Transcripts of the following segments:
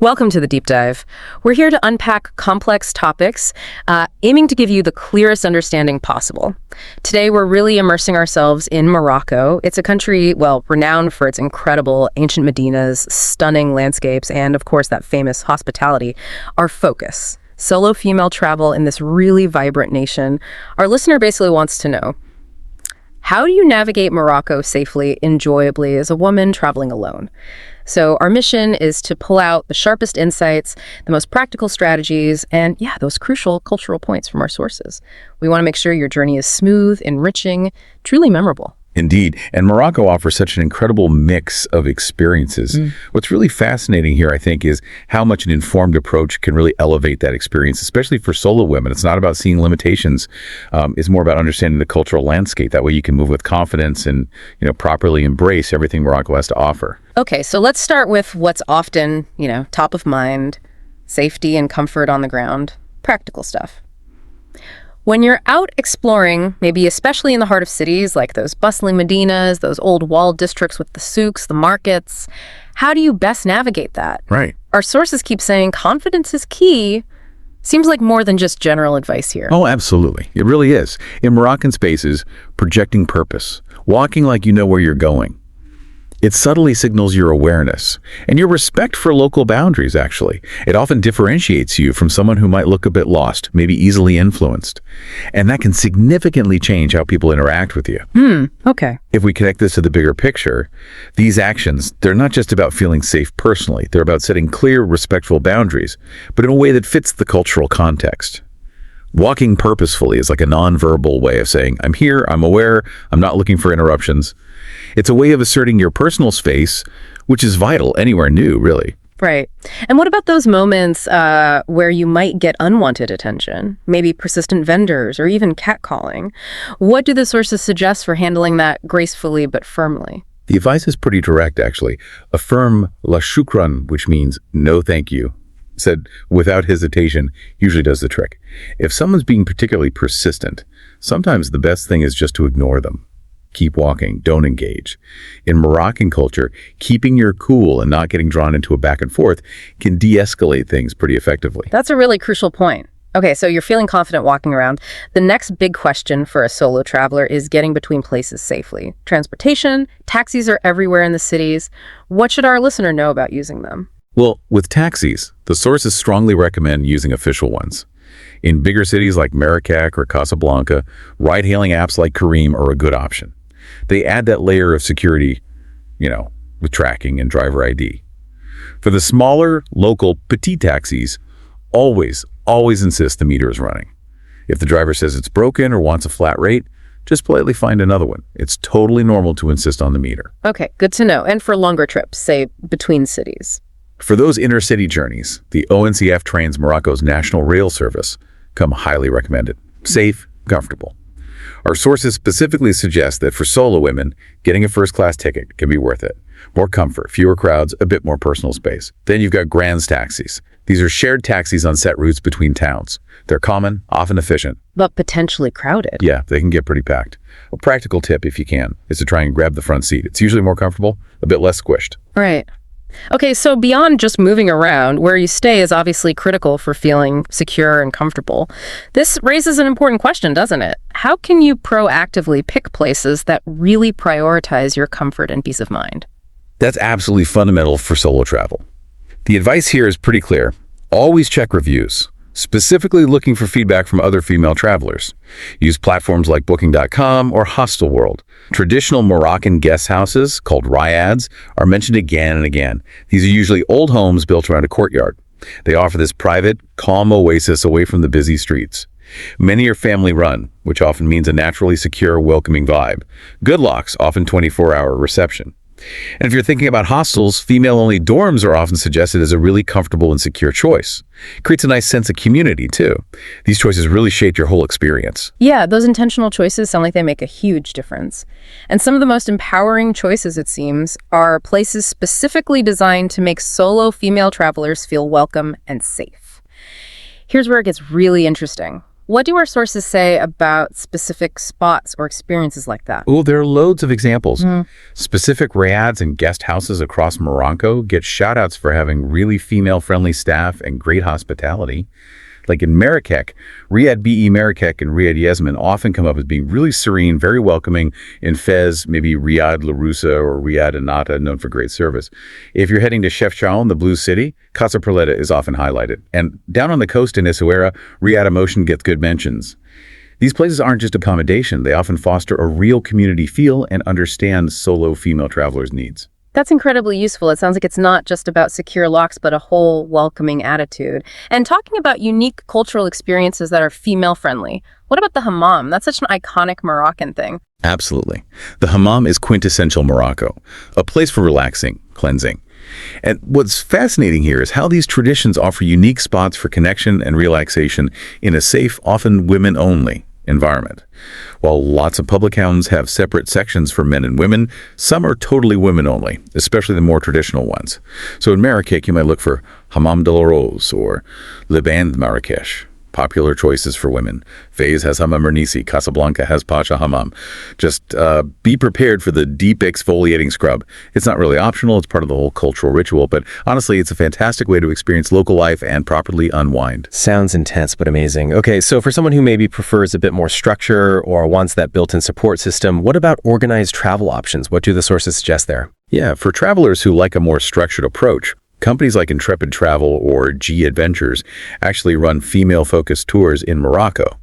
Welcome to the Deep Dive. We're here to unpack complex topics, aiming to give you the clearest understanding possible. Today, we're really immersing ourselves in Morocco. It's a country, well, renowned for its incredible ancient medinas, stunning landscapes, and, of course, that famous hospitality. Our focus, solo female travel in this really vibrant nation. Our listener basically wants to know, how do you navigate Morocco safely, enjoyably as a woman traveling alone? So our mission is to pull out the sharpest insights, the most practical strategies, and those crucial cultural points from our sources. We want to make sure your journey is smooth, enriching, truly memorable. Indeed. And Morocco offers such an incredible mix of experiences. What's really fascinating here, I think, is how much an informed approach can really elevate that experience, especially for solo women. It's not about seeing limitations. It's more about understanding the cultural landscape. That way you can move with confidence and, properly embrace everything Morocco has to offer. Okay, so let's start with what's often, top of mind, safety and comfort on the ground, practical stuff. When you're out exploring, maybe especially in the heart of cities like those bustling medinas, those old walled districts with the souks, the markets, how do you best navigate that? Right. Our sources keep saying confidence is key. Seems like more than just general advice here. Oh, absolutely. It really is. In Moroccan spaces, projecting purpose, walking like you know where you're going. It subtly signals your awareness and your respect for local boundaries, actually. It often differentiates you from someone who might look a bit lost, maybe easily influenced. And that can significantly change how people interact with you. Okay. If we connect this to the bigger picture, these actions, they're not just about feeling safe personally. They're about setting clear, respectful boundaries, but in a way that fits the cultural context. Walking purposefully is like a nonverbal way of saying, I'm here, I'm aware, I'm not looking for interruptions. It's a way of asserting your personal space, which is vital anywhere new, really. Right. And what about those moments where you might get unwanted attention, maybe persistent vendors or even catcalling? What do the sources suggest for handling that gracefully but firmly? The advice is pretty direct, actually. Affirm la shukran, which means no thank you. Said without hesitation usually does the trick. If someone's being particularly persistent, sometimes the best thing is just to ignore them. Keep walking, don't engage. In Moroccan culture, keeping your cool and not getting drawn into a back and forth can de-escalate things pretty effectively. That's a really crucial point. Okay, so you're feeling confident walking around. The next big question for a solo traveler is getting between places safely. Transportation, taxis are everywhere in the cities. What should our listener know about using them? Well, with taxis, the sources strongly recommend using official ones. In bigger cities like Marrakech or Casablanca, ride-hailing apps like Careem are a good option. They add that layer of security, with tracking and driver ID. For the smaller, local, petite taxis, always insist the meter is running. If the driver says it's broken or wants a flat rate, just politely find another one. It's totally normal to insist on the meter. Okay, good to know. And for longer trips, say between cities? For those inner-city journeys, the ONCF trains Morocco's national rail service come highly recommended. Safe, comfortable. Our sources specifically suggest that for solo women, getting a first-class ticket can be worth it. More comfort, fewer crowds, a bit more personal space. Then you've got Grand's taxis. These are shared taxis on set routes between towns. They're common, often efficient. But potentially crowded. Yeah, they can get pretty packed. A practical tip, if you can, is to try and grab the front seat. It's usually more comfortable, a bit less squished. Right. Okay, so beyond just moving around, where you stay is obviously critical for feeling secure and comfortable. This raises an important question, doesn't it? How can you proactively pick places that really prioritize your comfort and peace of mind? That's absolutely fundamental for solo travel. The advice here is pretty clear. Always check reviews, specifically looking for feedback from other female travelers. Use platforms like Booking.com or Hostelworld. Traditional Moroccan guest houses, called riads, are mentioned again and again. These are usually old homes built around a courtyard. They offer this private, calm oasis away from the busy streets. Many are family-run, which often means a naturally secure, welcoming vibe. Good locks, often 24-hour reception. And if you're thinking about hostels, female-only dorms are often suggested as a really comfortable and secure choice. It creates a nice sense of community, too. These choices really shape your whole experience. Yeah, those intentional choices sound like they make a huge difference. And some of the most empowering choices, it seems, are places specifically designed to make solo female travelers feel welcome and safe. Here's where it gets really interesting. What do our sources say about specific spots or experiences like that? Oh, there are loads of examples. Specific riads and guest houses across Morocco get shout-outs for having really female-friendly staff and great hospitality. Like in Marrakech, Riyadh BE Marrakech and Riyadh Yasmin often come up as being really serene, very welcoming. In Fez, maybe Riyadh La Russa or Riyadh Annata, known for great service. If you're heading to Chefchaouen, the Blue City, Casa Perleta is often highlighted. And down on the coast in Essaouira, Riyadh Emotion gets good mentions. These places aren't just accommodation. They often foster a real community feel and understand solo female travelers' needs. That's incredibly useful. It sounds like it's not just about secure locks, but a whole welcoming attitude. And talking about unique cultural experiences that are female-friendly, what about the hammam? That's such an iconic Moroccan thing. Absolutely. The hammam is quintessential Morocco, a place for relaxing, cleansing. And what's fascinating here is how these traditions offer unique spots for connection and relaxation in a safe, often women-only environment. While lots of public hammams have separate sections for men and women, some are totally women-only, especially the more traditional ones. So in Marrakech, you might look for Hammam de la Rose or Le Bain de Marrakech. Popular choices for women. Fez has Hammam Ernisi. Casablanca has Pacha Hammam. Just be prepared for the deep exfoliating scrub. It's not really optional. It's part of the whole cultural ritual. But honestly, it's a fantastic way to experience local life and properly unwind. Sounds intense, but amazing. Okay, so for someone who maybe prefers a bit more structure or wants that built-in support system, what about organized travel options? What do the sources suggest there? Yeah, for travelers who like a more structured approach, companies like Intrepid Travel or G Adventures actually run female-focused tours in Morocco.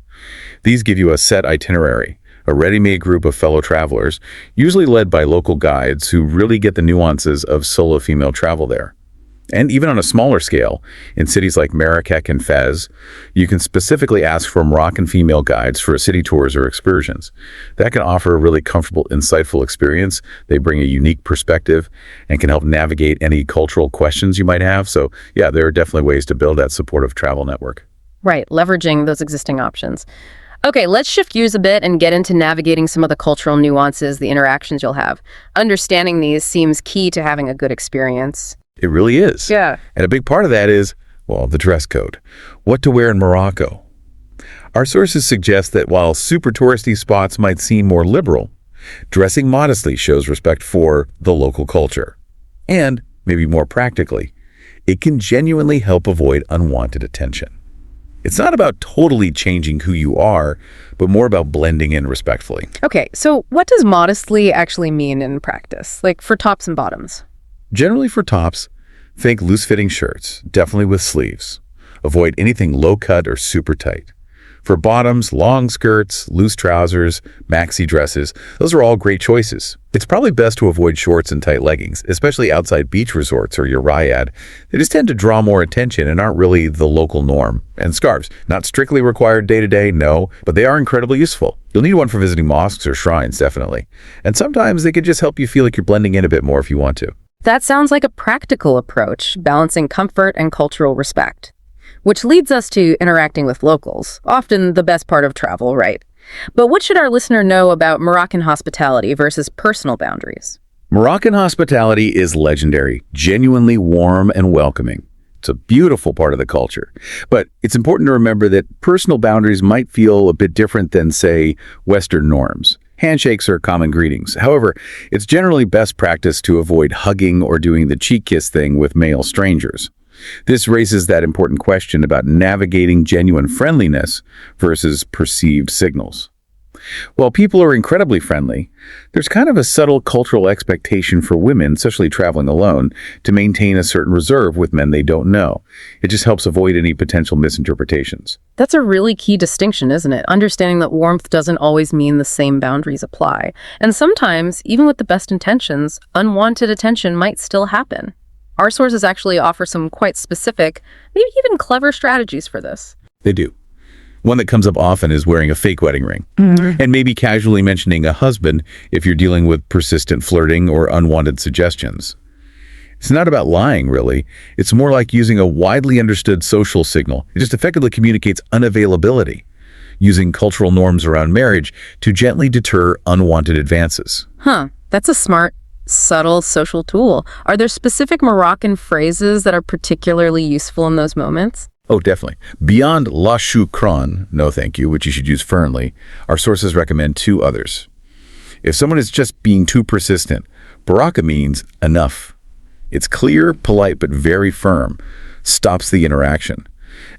These give you a set itinerary, a ready-made group of fellow travelers, usually led by local guides who really get the nuances of solo female travel there. And even on a smaller scale, in cities like Marrakech and Fez, you can specifically ask for Moroccan female guides for city tours or excursions. That can offer a really comfortable, insightful experience. They bring a unique perspective and can help navigate any cultural questions you might have. So yeah, there are definitely ways to build that supportive travel network. Right, leveraging those existing options. Okay, let's shift gears a bit and get into navigating some of the cultural nuances, the interactions you'll have. Understanding these seems key to having a good experience. It really is. Yeah. And a big part of that is, well, the dress code. What to wear in Morocco. Our sources suggest that while super touristy spots might seem more liberal, dressing modestly shows respect for the local culture. And, maybe more practically, it can genuinely help avoid unwanted attention. It's not about totally changing who you are, but more about blending in respectfully. Okay, so what does modestly actually mean in practice, like for tops and bottoms? Generally for tops, think loose-fitting shirts, definitely with sleeves. Avoid anything low-cut or super tight. For bottoms, long skirts, loose trousers, maxi dresses, those are all great choices. It's probably best to avoid shorts and tight leggings, especially outside beach resorts or your riad. They just tend to draw more attention and aren't really the local norm. And scarves, not strictly required day-to-day, no, but they are incredibly useful. You'll need one for visiting mosques or shrines, definitely. And sometimes they could just help you feel like you're blending in a bit more if you want to. That sounds like a practical approach, balancing comfort and cultural respect. Which leads us to interacting with locals, often the best part of travel, right? But what should our listener know about Moroccan hospitality versus personal boundaries? Moroccan hospitality is legendary, genuinely warm and welcoming. It's a beautiful part of the culture. But it's important to remember that personal boundaries might feel a bit different than, say, Western norms. Handshakes are common greetings. However, it's generally best practice to avoid hugging or doing the cheek kiss thing with male strangers. This raises that important question about navigating genuine friendliness versus perceived signals. While people are incredibly friendly, there's kind of a subtle cultural expectation for women, especially traveling alone, to maintain a certain reserve with men they don't know. It just helps avoid any potential misinterpretations. That's a really key distinction, isn't it? Understanding that warmth doesn't always mean the same boundaries apply. And sometimes, even with the best intentions, unwanted attention might still happen. Our sources actually offer some quite specific, maybe even clever strategies for this. They do. One that comes up often is wearing a fake wedding ring, and maybe casually mentioning a husband if you're dealing with persistent flirting or unwanted suggestions. It's not about lying, really. It's more like using a widely understood social signal. It just effectively communicates unavailability, using cultural norms around marriage to gently deter unwanted advances. That's a smart, subtle social tool. Are there specific Moroccan phrases that are particularly useful in those moments? Oh, definitely. Beyond La Chou-Cron, no thank you, which you should use firmly, our sources recommend two others. If someone is just being too persistent, Baraka means enough. It's clear, polite, but very firm. Stops the interaction.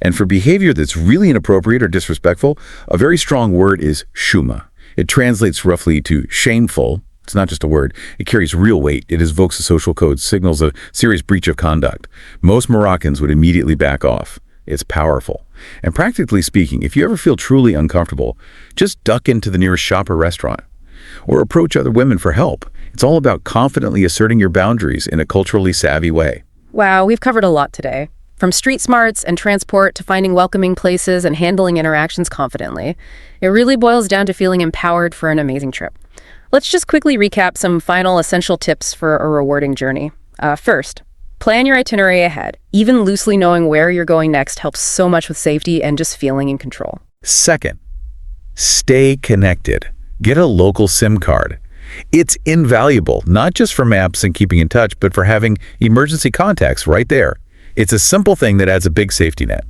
And for behavior that's really inappropriate or disrespectful, a very strong word is shuma. It translates roughly to shameful. It's not just a word. It carries real weight. It invokes a social code, signals a serious breach of conduct. Most Moroccans would immediately back off. It's powerful. And practically speaking, if you ever feel truly uncomfortable, just duck into the nearest shop or restaurant. Or approach other women for help. It's all about confidently asserting your boundaries in a culturally savvy way. Wow, we've covered a lot today. From street smarts and transport to finding welcoming places and handling interactions confidently. It really boils down to feeling empowered for an amazing trip. Let's just quickly recap some final essential tips for a rewarding journey. First, plan your itinerary ahead. Even loosely knowing where you're going next helps so much with safety and just feeling in control. Second, stay connected. Get a local SIM card. It's invaluable, not just for maps and keeping in touch, but for having emergency contacts right there. It's a simple thing that adds a big safety net.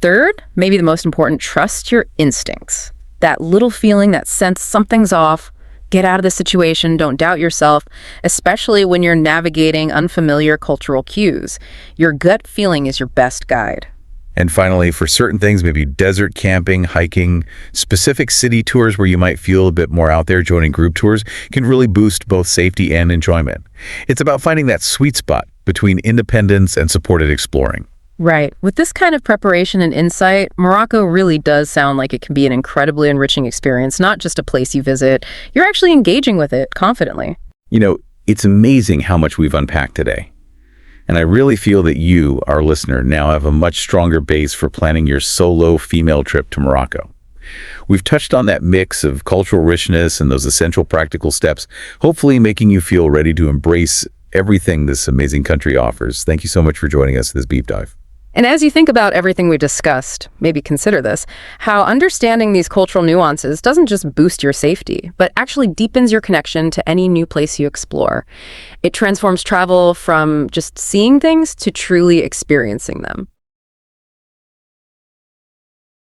Third, maybe the most important, trust your instincts. That little feeling, that sense something's off. Get out of the situation, don't doubt yourself, especially when you're navigating unfamiliar cultural cues. Your gut feeling is your best guide. And finally, for certain things, maybe desert camping, hiking, specific city tours where you might feel a bit more out there, joining group tours can really boost both safety and enjoyment. It's about finding that sweet spot between independence and supported exploring. Right. With this kind of preparation and insight, Morocco really does sound like it can be an incredibly enriching experience, not just a place you visit. You're actually engaging with it confidently. You know, it's amazing how much we've unpacked today. And I really feel that you, our listener, now have a much stronger base for planning your solo female trip to Morocco. We've touched on that mix of cultural richness and those essential practical steps, hopefully making you feel ready to embrace everything this amazing country offers. Thank you so much for joining us in this deep dive. And as you think about everything we discussed, maybe consider this, how understanding these cultural nuances doesn't just boost your safety, but actually deepens your connection to any new place you explore. It transforms travel from just seeing things to truly experiencing them.